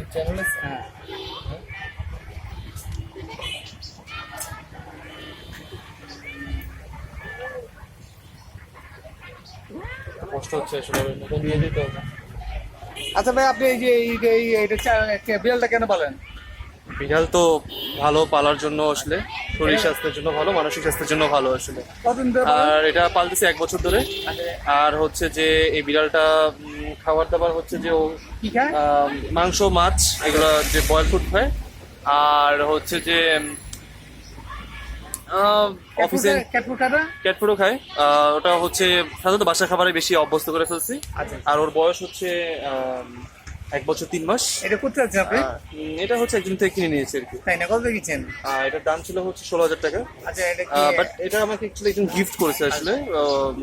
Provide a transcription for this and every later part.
YouTube channel আছে? হ্যাঁ। কষ্ট হচ্ছে আসলে, নতুন দিয়ে দিতে হবে। আচ্ছা ভাই, আপনি এই যে বিড়ালটা কেন পালেন? বিড়াল তো ভালো পালার জন্য আসলে, শরীর স্বাস্থ্যের জন্য ভালো, মানসিক স্বাস্থ্যের জন্য ভালো আসলে। কতদিন ধরে পালেন? আর এটা পালতেছি 1 বছর ধরে। আর হচ্ছে যে এই বিড়ালটা খাবার দাবার হচ্ছে যে ও কি খায়? মাংস, মাছ, এগুলো যে বয়েল ফুড খায়। আর হচ্ছে যে অফিসে ক্যাট ফুড খায় না? ক্যাট ফুডও খায়। ওটা হচ্ছে সাধারণত বাসার খাবারে বেশি অভ্যস্ত করে ফেলছি। আচ্ছা। আর ওর বয়স হচ্ছে 1 বছর 3 মাস। এটা করতে যাচ্ছেন আপনি? এটা হচ্ছে একজন থেকে কিনে নিয়েছে আর কি। তাই না, কত কিনছেন? এটার দাম ছিল হচ্ছে 16,000 টাকা। আচ্ছা, এটা কি? বাট এটা আমাকে অ্যাকচুয়ালি একজন গিফট করেছে আসলে,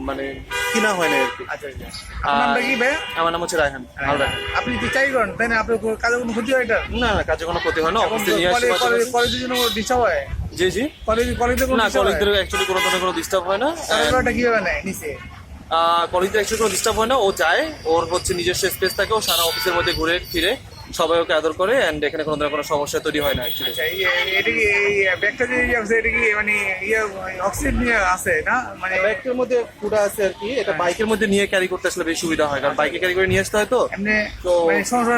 মানে কিনা হয় না আর কি। আচ্ছা আচ্ছা। আপনার নামটা কি ভাই? আমার নাম হচ্ছে রায়হান, আল রায়হান। আপনি কি চাই করেন তাই না? আপনার কাজে কোনো ক্ষতি হয় এটা? না না, কাজে কোনো ক্ষতি হয় না, অফিসে নিয়ে আসি মাঝে মাঝে। কলেজের জন্য ডিস্টার্ব হয়? জি জি। কলেজের কোনো না, disturb হয়? কলিগদের অ্যাকচুয়ালি কোনো ধরনের কোনো ডিস্টার্ব হয় না। কলেজটা কিভাবে নেয় নিচে? কলিগদের অ্যাকচুয়ালি কোনো ডিস্টার্ব হয় না, ও যায়, ওর হচ্ছে নিজস্ব স্পেস থাকে, ও সারা অফিসের মধ্যে ঘুরে ফিরে সবাই ওকে আদর করে, এন্ড এখানে কোনো ধরনের কোনো সমস্যা তৈরি হয় না অ্যাকচুয়ালি। আচ্ছা, এটা কি এই ব্যাগটা যে আছে এটা কি মানে অক্সিজেন নিয়ে আছে না মানে? ব্যাগের মধ্যে পুরো আছে আর কি। এটা বাইকের মধ্যে নিয়ে ক্যারি করতে আসলে বেশি সুবিধা হয়, কারণ বাইকে ক্যারি করে নিয়ে আসতে হয় তো। এমনি তো- মানে সমস্যা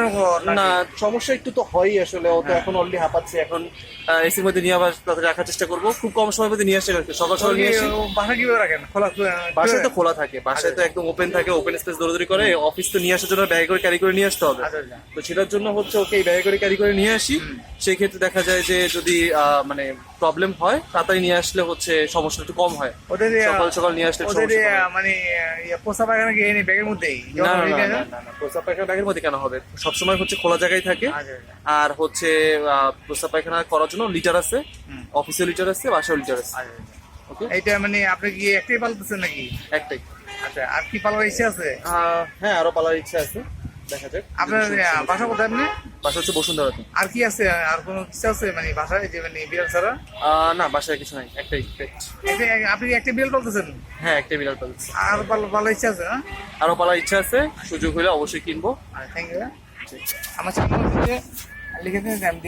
না, সমস্যা একটু তো হয়ই আসলে, ও তো এখন অলরেডি হাঁপাচ্ছে। এখন এসির মধ্যে নিয়ে আবার তাদের রাখার চেষ্টা করবো, খুব কম সময়ের মধ্যে নিয়ে আসছে আর কি। সকাল সকাল নিয়ে আসি। বাসা কিভাবে রাখেন? খোলা? বাসায় তো খোলা থাকে, বাসায় তো একদম ওপেন থাকে, ওপেন স্পেস দৌড়াদৌড়ি করে। অফিস তো নিয়ে আসার জন্য ব্যাগে করে ক্যারি করে নিয়ে আসতে হবে। আচ্ছা আচ্ছা। তো সেটার জন্য হচ্ছে ওকে এই ব্যাগে করে ক্যারি করে নিয়ে আসি। সেই ক্ষেত্রে দেখা যায় যে যদি মানে প্রবলেম হয়, তাড়াতাড়ি নিয়ে আসলে হচ্ছে সমস্যা একটু কম হয়। ওদের সকাল সকাল নিয়ে আসলে ওদের সমস্যা কম হয়। মানে পোষা পায়খানা কি এই ব্যাগের মধ্যেই? না না না না না, প্রস্রাব পায়খানা ব্যাগের মধ্যে কেন হবে? সবসময় হচ্ছে খোলা জায়গায় থাকে। আচ্ছা, আর হচ্ছে প্রস্রাব পায়খানা করার জন্য লিটার আছে, অফিসে লিটার আছে, বাসায় লিটার আছে। ওকে, এইটা মানে আপনি কি একটাই পালতেছেন নাকি? একটাই। আচ্ছা, আর কি পালার ইচ্ছা আছে? হ্যাঁ, আরো পালার ইচ্ছা আছে, দেখা যাক। আপনার বাসা কোথায় আপনি? বাসা হচ্ছে বসুন্ধরাতে। আর কি আছে? আর কোনো ইচ্ছা আছে মানে বাসায় যে মানে বিড়াল ছাড়া? না, বাসায় কিছু নাই, একটাই pet। আপনি কি একটা বিড়াল পালতেছেন? হ্যাঁ, একটাই বিড়াল পালছি। আর পালার ইচ্ছা আছে না? আরো পালার ইচ্ছা আছে, সুযোগ হলে অবশ্যই কিনবো। Thank you. আমার চ্যানেল লিখে দিন, আমি